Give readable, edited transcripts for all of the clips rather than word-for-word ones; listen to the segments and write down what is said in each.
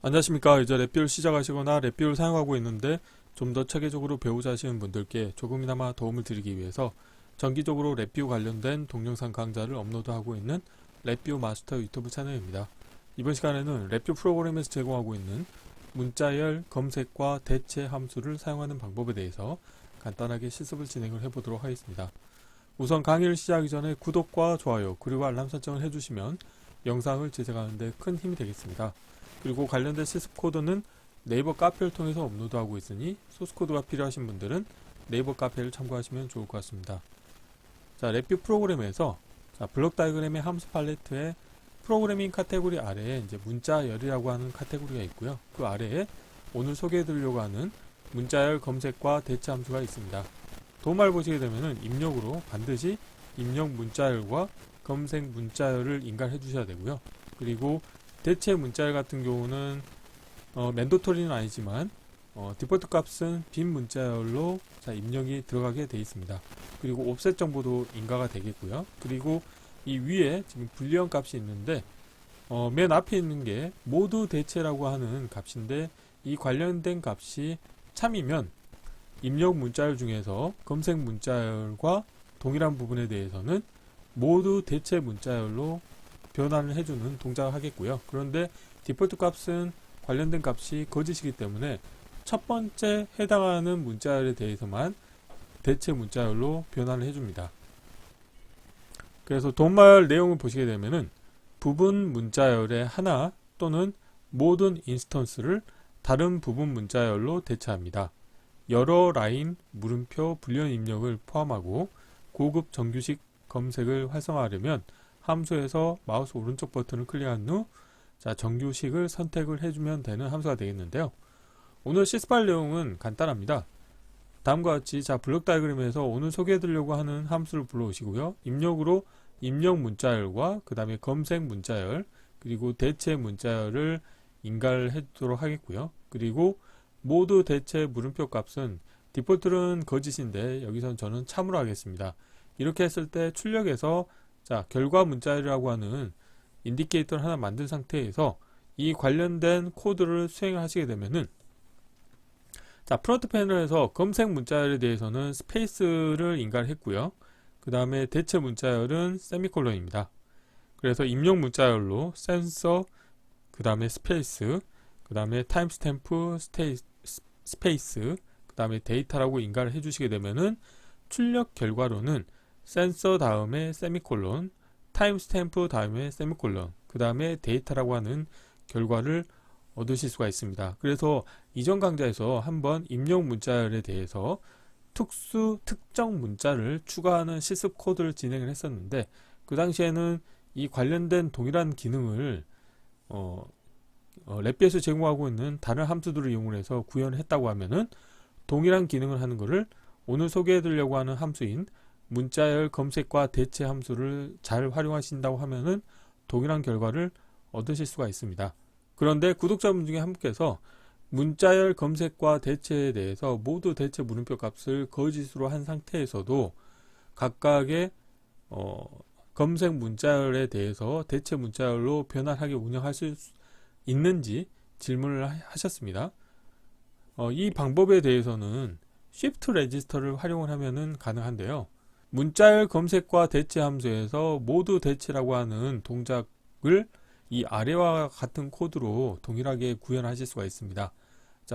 안녕하십니까. 이제 랩뷰를 시작하시거나 랩뷰를 사용하고 있는데 좀 더 체계적으로 배우자 하시는 분들께 조금이나마 도움을 드리기 위해서 정기적으로 랩뷰 관련된 동영상 강좌를 업로드하고 있는 랩뷰 마스터 유튜브 채널입니다. 이번 시간에는 랩뷰 프로그램에서 제공하고 있는 문자열 검색과 대체 함수를 사용하는 방법에 대해서 간단하게 실습을 진행을 해보도록 하겠습니다. 우선 강의를 시작하기 전에 구독과 좋아요 그리고 알람 설정을 해주시면 영상을 제작하는 데 큰 힘이 되겠습니다. 그리고 관련된 실습 코드는 네이버 카페를 통해서 업로드하고 있으니 소스 코드가 필요하신 분들은 네이버 카페를 참고하시면 좋을 것 같습니다. 자, 랩뷰 프로그램에서 블록 다이어그램의 함수 팔레트에 프로그래밍 카테고리 아래에 이제 문자열이라고 하는 카테고리가 있고요. 그 아래에 오늘 소개해 드리려고 하는 문자열 검색과 대체 함수가 있습니다. 도움을 보시게 되면은 입력으로 반드시 입력 문자열과 검색 문자열을 인가해 주셔야 되고요. 그리고 대체 문자열 같은 경우는 맨도토리는 아니지만 디폴트 값은 빈 문자열로 입력이 들어가게 되어 있습니다. 그리고 옵셋 정보도 인가가 되겠고요. 그리고 이 위에 지금 불리언 값이 있는데 맨 앞에 있는 게 모두 대체라고 하는 값인데 이 관련된 값이 참이면 입력 문자열 중에서 검색 문자열과 동일한 부분에 대해서는 모두 대체 문자열로 변환을 해주는 동작을 하겠고요. 그런데 디폴트 값은 관련된 값이 거짓이기 때문에 첫 번째 해당하는 문자열에 대해서만 대체 문자열로 변환을 해줍니다. 그래서 도말 내용을 보시게 되면은 부분 문자열의 하나 또는 모든 인스턴스를 다른 부분 문자열로 대체합니다. 여러 라인, 물음표, 불리언 입력을 포함하고 고급 정규식 검색을 활성화하려면 함수에서 마우스 오른쪽 버튼을 클릭한 후 정규식을 선택을 해주면 되는 함수가 되겠는데요. 오늘 실습할 내용은 간단합니다. 다음과 같이 블록 다이어그램에서 오늘 소개해드리려고 하는 함수를 불러오시고요. 입력으로 입력 문자열과 그 다음에 검색 문자열 그리고 대체 문자열을 인가를 해두도록 하겠고요. 그리고 모두 대체 물음표 값은 디폴트는 거짓인데 여기선 저는 참으로 하겠습니다. 이렇게 했을 때 출력에서 결과 문자열이라고 하는 인디케이터를 하나 만든 상태에서 이 관련된 코드를 수행을 하시게 되면은 프론트 패널에서 검색 문자열에 대해서는 스페이스를 인가를 했고요. 그 다음에 대체 문자열은 세미콜론입니다. 그래서 입력 문자열로 센서, 그 다음에 스페이스, 그 다음에 타임스탬프 스페이스, 그 다음에 데이터라고 인가를 해주시게 되면은 출력 결과로는 센서 다음에 세미콜론, 타임스탬프 다음에 세미콜론, 그 다음에 데이터라고 하는 결과를 얻으실 수가 있습니다. 그래서 이전 강좌에서 한번 입력 문자열에 대해서 특정 문자를 추가하는 실습 코드를 진행을 했었는데 그 당시에는 이 관련된 동일한 기능을 랩뷰에서 제공하고 있는 다른 함수들을 이용해서 구현했다고 하면은 동일한 기능을 하는 것을 오늘 소개해 드리려고 하는 함수인 문자열 검색과 대체 함수를 잘 활용하신다고 하면은 동일한 결과를 얻으실 수가 있습니다. 그런데 구독자분 중에 한 분께서 문자열 검색과 대체에 대해서 모두 대체 물음표 값을 거짓으로 한 상태에서도 각각의 검색 문자열에 대해서 대체 문자열로 변환하게 운영할 수 있는지 질문을 하셨습니다. 이 방법에 대해서는 Shift 레지스터를 활용을 하면은 가능한데요. 문자열 검색과 대체 함수에서 모두 대체라고 하는 동작을 이 아래와 같은 코드로 동일하게 구현하실 수가 있습니다.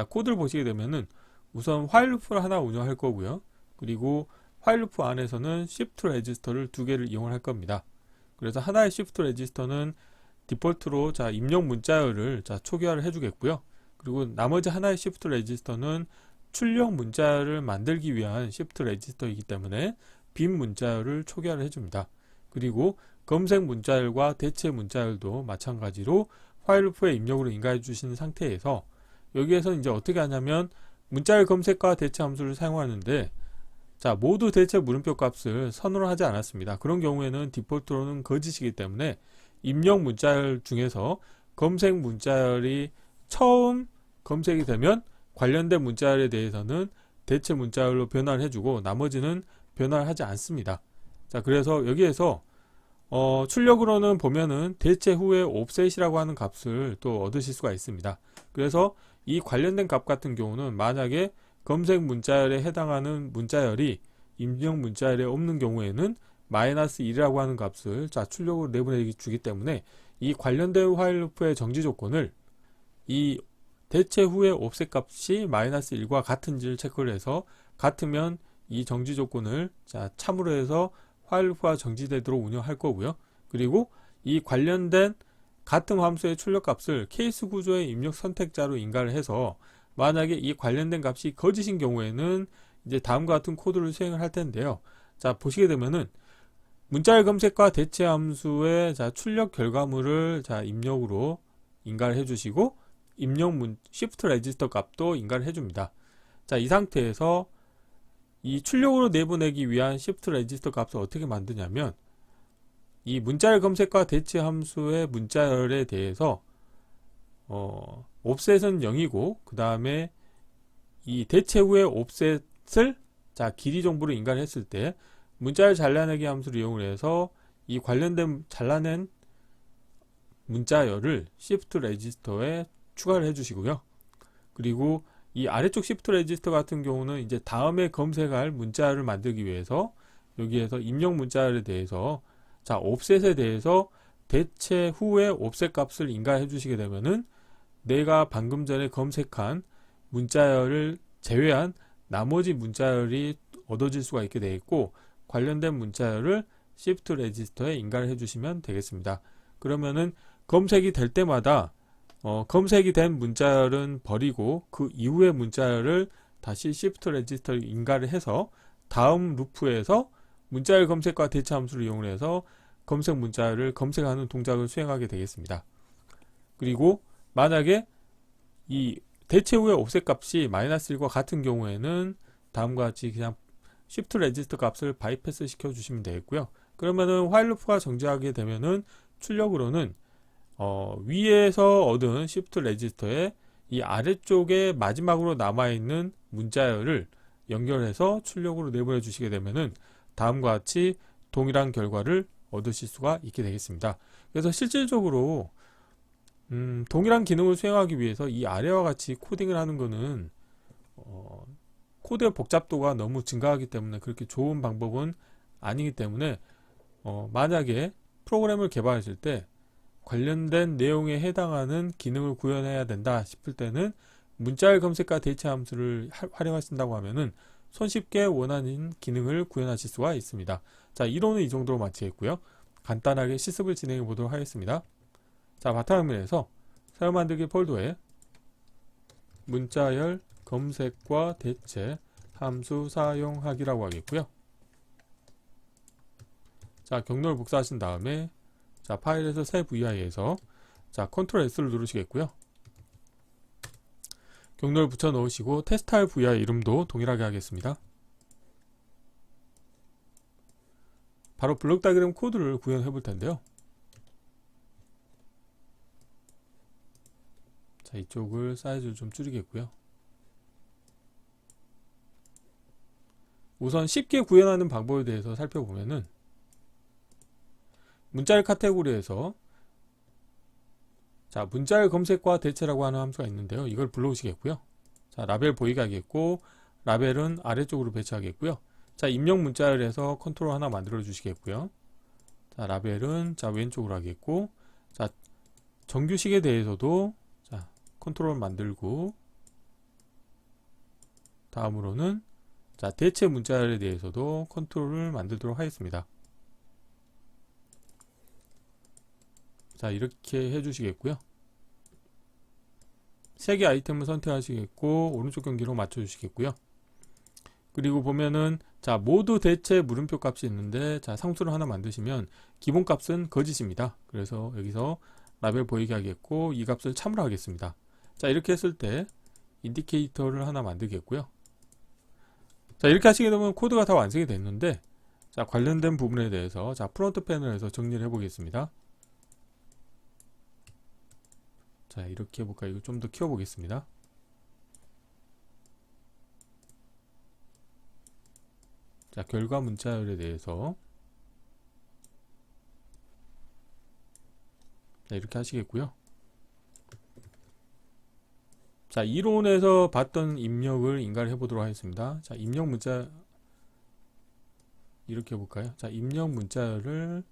코드를 보시게 되면은 우선 화일 루프를 하나 운영할 거고요. 그리고 화일 루프 안에서는 Shift 레지스터를 두 개를 이용할 겁니다. 그래서 하나의 Shift 레지스터는 디폴트로 입력 문자열을 초기화를 해주겠고요. 그리고 나머지 하나의 Shift 레지스터는 출력 문자열을 만들기 위한 Shift 레지스터이기 때문에 빈 문자열을 초기화를 해줍니다. 그리고 검색 문자열과 대체 문자열도 마찬가지로 화일 루프에 입력으로 인가해 주신 상태에서 여기에서 이제 어떻게 하냐면 문자열 검색과 대체 함수를 사용하는데 모두 대체 물음표 값을 선호를 하지 않았습니다. 그런 경우에는 디폴트로는 거짓이기 때문에 입력 문자열 중에서 검색 문자열이 처음 검색이 되면 관련된 문자열에 대해서는 대체 문자열로 변환을 해주고 나머지는 변환을 하지 않습니다. 그래서 여기에서 출력으로는 보면은 대체 후에 옵셋이라고 하는 값을 또 얻으실 수가 있습니다. 그래서 이 관련된 값 같은 경우는 만약에 검색 문자열에 해당하는 문자열이 입력 문자열에 없는 경우에는 마이너스 1이라고 하는 값을 출력으로 내보내 주기 때문에 이 관련된 화일 루프의 정지 조건을 이 대체 후에 옵셋 값이 마이너스 1과 같은지를 체크를 해서 같으면 이 정지 조건을 참으로 해서 화일 루프가 정지되도록 운영할 거고요. 그리고 이 관련된 같은 함수의 출력 값을 케이스 구조의 입력 선택자로 인가를 해서 만약에 이 관련된 값이 거짓인 경우에는 이제 다음과 같은 코드를 수행을 할 텐데요. 자, 보시게 되면은 문자열 검색과 대체 함수의 출력 결과물을 입력으로 인가를 해주시고 입력 shift 레지스터 값도 인가를 해줍니다. 자, 이 상태에서 이 출력으로 내보내기 위한 shift 레지스터 값을 어떻게 만드냐면 이 문자열 검색과 대체 함수의 문자열에 대해서 옵셋은 0이고 그 다음에 이 대체 후에 옵셋을 길이 정보로 인가를 했을 때 문자열 잘라내기 함수를 이용을 해서 이 관련된 잘라낸 문자열을 shift 레지스터에 추가를 해주시고요. 그리고 이 아래쪽 shift 레지스터 같은 경우는 이제 다음에 검색할 문자열을 만들기 위해서 여기에서 입력 문자열에 대해서 옵셋에 대해서 대체 후에 옵셋 값을 인가해 주시게 되면은 내가 방금 전에 검색한 문자열을 제외한 나머지 문자열이 얻어질 수가 있게 되어 있고 관련된 문자열을 shift 레지스터에 인가를 해주시면 되겠습니다. 그러면은 검색이 될 때마다 검색이 된 문자열은 버리고 그 이후의 문자열을 다시 shift 레지스터에 인가를 해서 다음 루프에서 문자열 검색과 대체 함수를 이용해서 검색 문자열을 검색하는 동작을 수행하게 되겠습니다. 그리고 만약에 이 대체 후의 옵셋 값이 마이너스 1과 같은 경우에는 다음과 같이 그냥 shift 레지스터 값을 바이패스 시켜 주시면 되겠고요. 그러면은 화일 루프가 정지하게 되면은 출력으로는 위에서 얻은 shift 레지스터에 이 아래쪽에 마지막으로 남아있는 문자열을 연결해서 출력으로 내보내 주시게 되면은 다음과 같이 동일한 결과를 얻으실 수가 있게 되겠습니다. 그래서 실질적으로 동일한 기능을 수행하기 위해서 이 아래와 같이 코딩을 하는 것은 코드의 복잡도가 너무 증가하기 때문에 그렇게 좋은 방법은 아니기 때문에 만약에 프로그램을 개발하실 때 관련된 내용에 해당하는 기능을 구현해야 된다 싶을 때는 문자열 검색과 대체 함수를 활용하신다고 하면은 손쉽게 원하는 기능을 구현하실 수가 있습니다. 자, 이론은 이 정도로 마치겠고요. 간단하게 실습을 진행해 보도록 하겠습니다. 자, 바탕화면에서 새로 만들기 폴더에 문자열 검색과 대체 함수 사용하기라고 하겠고요. 자, 경로를 복사하신 다음에 파일에서 새 VI에서 컨트롤 S를 누르시겠고요. 경로를 붙여 넣으시고 테스트할 VI 이름도 동일하게 하겠습니다. 바로 블록 다이그램 코드를 구현해 볼 텐데요. 자, 이쪽을 사이즈를 좀 줄이겠고요. 우선 쉽게 구현하는 방법에 대해서 살펴보면은 문자열 카테고리에서 문자열 검색과 대체라고 하는 함수가 있는데요. 이걸 불러오시겠고요. 라벨 보이게 하겠고 라벨은 아래쪽으로 배치하겠고요. 입력 문자열에서 컨트롤 하나 만들어 주시겠고요. 라벨은 왼쪽으로 하겠고 정규식에 대해서도 컨트롤 만들고 다음으로는 대체 문자열에 대해서도 컨트롤을 만들도록 하겠습니다. 이렇게 해주시겠고요. 3개 아이템을 선택하시겠고 오른쪽 경기로 맞춰주시겠고요. 그리고 보면은 모두 대체 물음표 값이 있는데 상수를 하나 만드시면 기본 값은 거짓입니다. 그래서 여기서 라벨 보이게 하겠고 이 값을 참으로 하겠습니다. 이렇게 했을 때 인디케이터를 하나 만들겠고요. 이렇게 하시게 되면 코드가 다 완성이 됐는데 관련된 부분에 대해서 프론트 패널에서 정리를 해 보겠습니다. 이렇게 해볼까요? 이거 좀 더 키워보겠습니다. 결과 문자열에 대해서 자, 이렇게 하시겠고요. 자, 이론에서 봤던 입력을 인가를 해보도록 하겠습니다. 자, 입력 문자 이렇게 해볼까요? 자, 입력 문자열을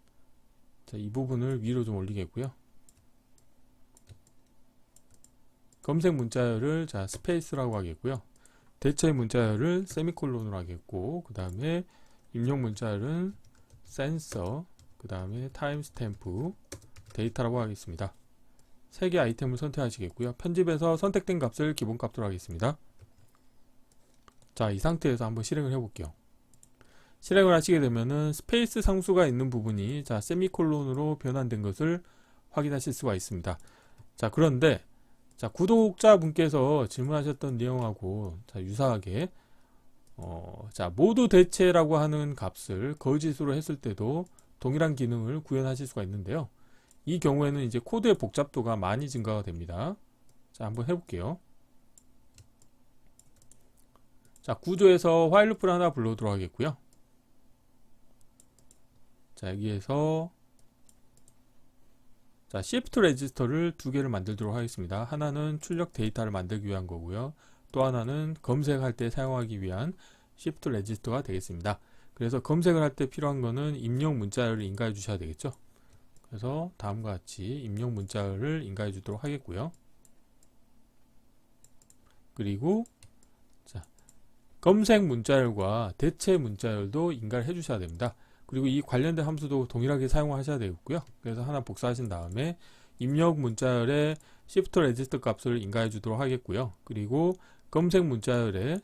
자, 이 부분을 위로 좀 올리겠고요. 검색 문자열을 자, 스페이스라고 하겠고요. 대체 문자열을 세미콜론으로 하겠고, 그 다음에 입력 문자열은 센서, 그 다음에 타임스탬프, 데이터라고 하겠습니다. 3개 아이템을 선택하시겠고요. 편집에서 선택된 값을 기본값으로 하겠습니다. 자, 이 상태에서 한번 실행을 해볼게요. 실행을 하시게 되면은 스페이스 상수가 있는 부분이 자, 세미콜론으로 변환된 것을 확인하실 수가 있습니다. 자, 그런데 자, 구독자분께서 질문하셨던 내용하고 자, 유사하게 자, 모두 대체라고 하는 값을 거짓으로 했을 때도 동일한 기능을 구현하실 수가 있는데요. 이 경우에는 이제 코드의 복잡도가 많이 증가가 됩니다. 자, 한번 해볼게요. 자, 구조에서 while loop를 하나 불러오도록 하겠고요. 자, 여기에서 자, shift 레지스터를 2개를 만들도록 하겠습니다. 하나는 출력 데이터를 만들기 위한 거고요. 또 하나는 검색할 때 사용하기 위한 shift 레지스터가 되겠습니다. 그래서 검색을 할 때 필요한 거는 입력 문자열을 인가해 주셔야 되겠죠. 그래서 다음과 같이 입력 문자열을 인가해 주도록 하겠고요. 그리고 자, 검색 문자열과 대체 문자열도 인가를 해 주셔야 됩니다. 그리고 이 관련된 함수도 동일하게 사용하셔야 되겠고요. 그래서 하나 복사하신 다음에 입력 문자열에 shift register 값을 인가해 주도록 하겠고요. 그리고 검색 문자열에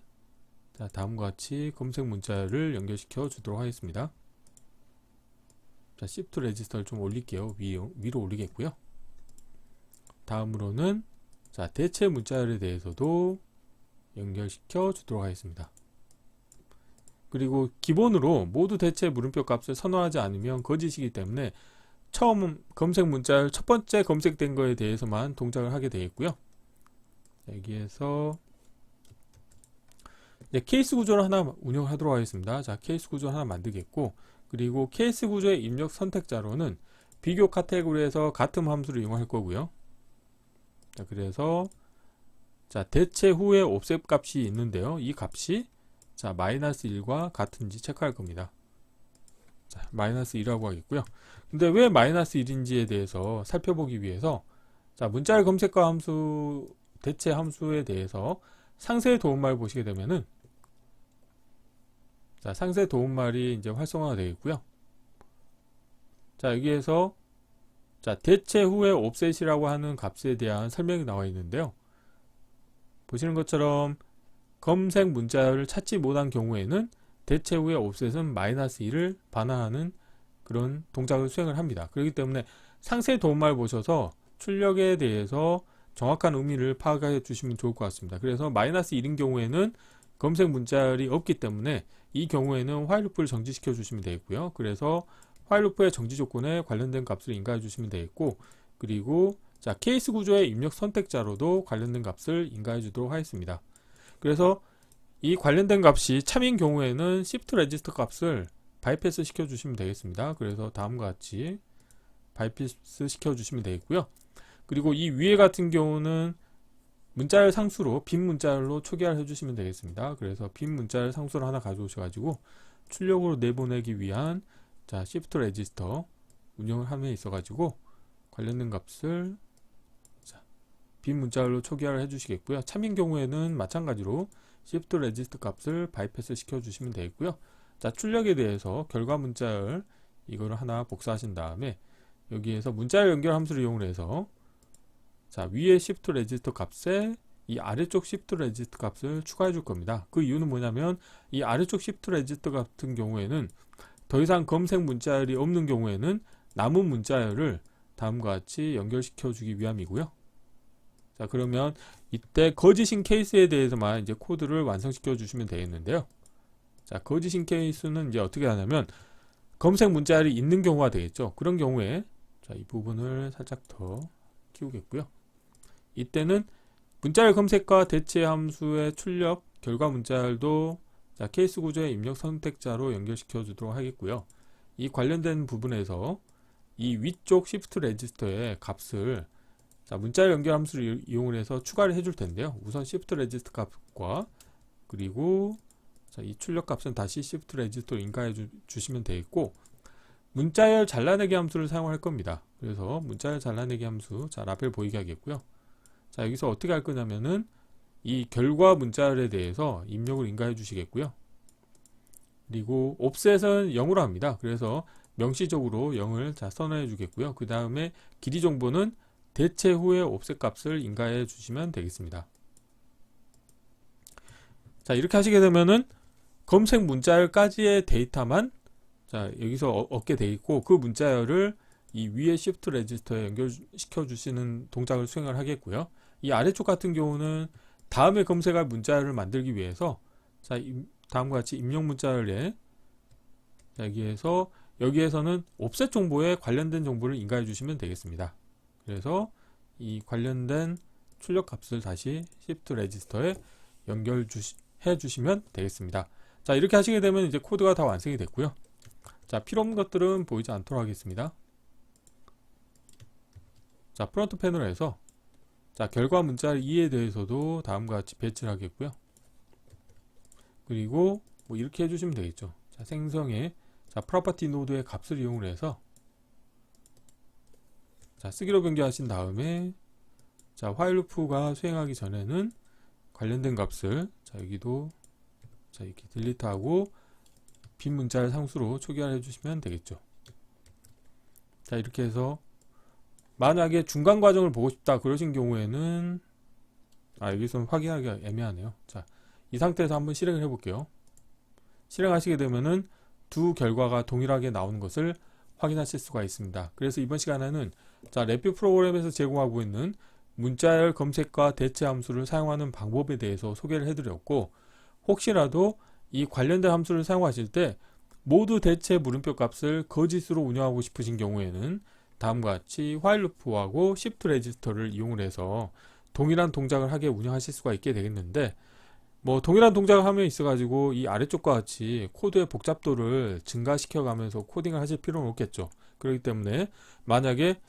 자, 다음과 같이 검색 문자열을 연결시켜 주도록 하겠습니다. 자, shift register를 좀 올릴게요. 위로 올리겠고요. 다음으로는 자, 대체 문자열에 대해서도 연결시켜 주도록 하겠습니다. 그리고 기본으로 모두 대체 물음표 값을 선호하지 않으면 거짓이기 때문에 처음 검색 문자열 첫 번째 검색된 거에 대해서만 동작을 하게 되겠고요. 여기에서 이제 케이스 구조를 하나 운영하도록 하겠습니다. 자, 케이스 구조 하나 만들겠고, 그리고 케이스 구조의 입력 선택자로는 비교 카테고리에서 같은 함수를 이용할 거고요. 자, 그래서 자, 대체 후에 옵셋 값이 있는데요. 이 값이 자, -1과 같은지 체크할 겁니다. 자, -1이라고 하겠고요. 근데 왜 -1인지에 대해서 살펴보기 위해서 자, 문자열 검색과 함수, 대체 함수에 대해서 상세 도움말 보시게 되면은 자, 상세 도움말이 이제 활성화가 되겠고요. 자, 여기에서 자, 대체 후에 옵셋이라고 하는 값에 대한 설명이 나와 있는데요. 보시는 것처럼 검색 문자열을 찾지 못한 경우에는 대체 후에 옵셋은 -1을 반환하는 그런 동작을 수행을 합니다. 그렇기 때문에 상세 도움말 보셔서 출력에 대해서 정확한 의미를 파악해 주시면 좋을 것 같습니다. 그래서 -1인 경우에는 검색 문자열이 없기 때문에 이 경우에는 while loop를 정지시켜 주시면 되겠고요. 그래서 while loop의 정지 조건에 관련된 값을 인가해 주시면 되겠고, 그리고 자, 케이스 구조의 입력 선택자로도 관련된 값을 인가해 주도록 하겠습니다. 그래서 이 관련된 값이 참인 경우에는 shift register 값을 바이패스 시켜 주시면 되겠습니다. 그래서 다음과 같이 바이패스 시켜 주시면 되겠고요. 그리고 이 위에 같은 경우는 문자열 상수로 빈 문자열로 초기화를 해주시면 되겠습니다. 그래서 빈 문자열 상수를 하나 가져오셔가지고 출력으로 내보내기 위한 자, shift register 운영을 함에 있어가지고 관련된 값을 자, 빈 문자열로 초기화를 해주시겠고요. 참인 경우에는 마찬가지로 shift register 값을 바이패스 시켜주시면 되겠고요. 자, 출력에 대해서 결과 문자열 이거를 하나 복사하신 다음에 여기에서 문자열 연결 함수를 이용을 해서 자, 위에 shift register 값에 이 아래쪽 shift register 값을 추가해 줄 겁니다. 그 이유는 뭐냐면 이 아래쪽 shift register 같은 경우에는 더 이상 검색 문자열이 없는 경우에는 남은 문자열을 다음과 같이 연결시켜 주기 위함이고요. 자, 그러면 이때 거짓인 케이스에 대해서만 이제 코드를 완성시켜 주시면 되겠는데요. 자, 거짓인 케이스는 이제 어떻게 하냐면 검색 문자열이 있는 경우가 되겠죠. 그런 경우에 자, 이 부분을 살짝 더 키우겠고요. 이때는 문자열 검색과 대체 함수의 출력 결과 문자열도 자, 케이스 구조의 입력 선택자로 연결시켜 주도록 하겠고요. 이 관련된 부분에서 이 위쪽 시프트 레지스터의 값을 자, 문자열 연결 함수를 이용을 해서 추가를 해줄 텐데요. 우선 시프트 레지스터 값과 그리고 자, 이 출력 값은 다시 시프트 레지스터로 인가해 주시면 되겠고, 문자열 잘라내기 함수를 사용할 겁니다. 그래서 문자열 잘라내기 함수, 자, 라벨 보이게 하겠고요. 자, 여기서 어떻게 할 거냐면은 이 결과 문자열에 대해서 입력을 인가해 주시겠고요. 그리고 옵셋은 0으로 합니다. 그래서 명시적으로 0을 자, 선언해 주겠고요. 그 다음에 길이 정보는 대체 후의 옵셋 값을 인가해 주시면 되겠습니다. 자, 이렇게 하시게 되면은 검색 문자열까지의 데이터만 자, 여기서 얻게 돼 있고, 그 문자열을 이 위에 시프트 레지스터에 연결시켜 주시는 동작을 수행을 하겠고요. 이 아래쪽 같은 경우는 다음에 검색할 문자열을 만들기 위해서 자, 다음과 같이 입력 문자열에 여기에서는 옵셋 정보에 관련된 정보를 인가해 주시면 되겠습니다. 그래서 이 관련된 출력 값을 다시 시프트 레지스터에 연결해 주시면 되겠습니다. 자, 이렇게 하시게 되면 이제 코드가 다 완성이 됐고요. 자, 필요없는 것들은 보이지 않도록 하겠습니다. 자, 프론트 패널에서 자, 결과 문자열 2에 대해서도 다음과 같이 배치를 하겠고요. 그리고 뭐 이렇게 해주시면 되겠죠. 자, 생성의 자, 프로퍼티 노드의 값을 이용을 해서 자, 쓰기로 변경하신 다음에 자, 화일 루프가 수행하기 전에는 관련된 값을 자, 여기도 자, 이렇게 딜리트하고 빈 문자열 상수로 초기화를 해주시면 되겠죠. 자, 이렇게 해서 만약에 중간 과정을 보고 싶다 그러신 경우에는 여기서는 확인하기가 애매하네요. 자, 이 상태에서 한번 실행을 해볼게요. 실행하시게 되면은 두 결과가 동일하게 나오는 것을 확인하실 수가 있습니다. 그래서 이번 시간에는 자, 랩뷰 프로그램에서 제공하고 있는 문자열 검색과 대체 함수를 사용하는 방법에 대해서 소개를 해드렸고, 혹시라도 이 관련된 함수를 사용하실 때 모두 대체 물음표 값을 거짓으로 운영하고 싶으신 경우에는 다음과 같이 while loop하고 shift 레지스터를 이용을 해서 동일한 동작을 하게 운영하실 수가 있게 되겠는데, 뭐 동일한 동작을 하면 있어가지고 이 아래쪽과 같이 코드의 복잡도를 증가시켜 가면서 코딩을 하실 필요는 없겠죠. 그렇기 때문에 만약에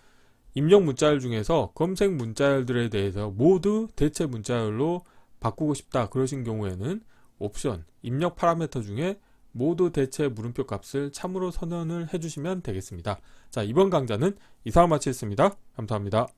입력 문자열 중에서 검색 문자열들에 대해서 모두 대체 문자열로 바꾸고 싶다 그러신 경우에는 옵션 입력 파라미터 중에 모두 대체 물음표 값을 참으로 선언을 해주시면 되겠습니다. 자, 이번 강좌는 이상으로 마치겠습니다. 감사합니다.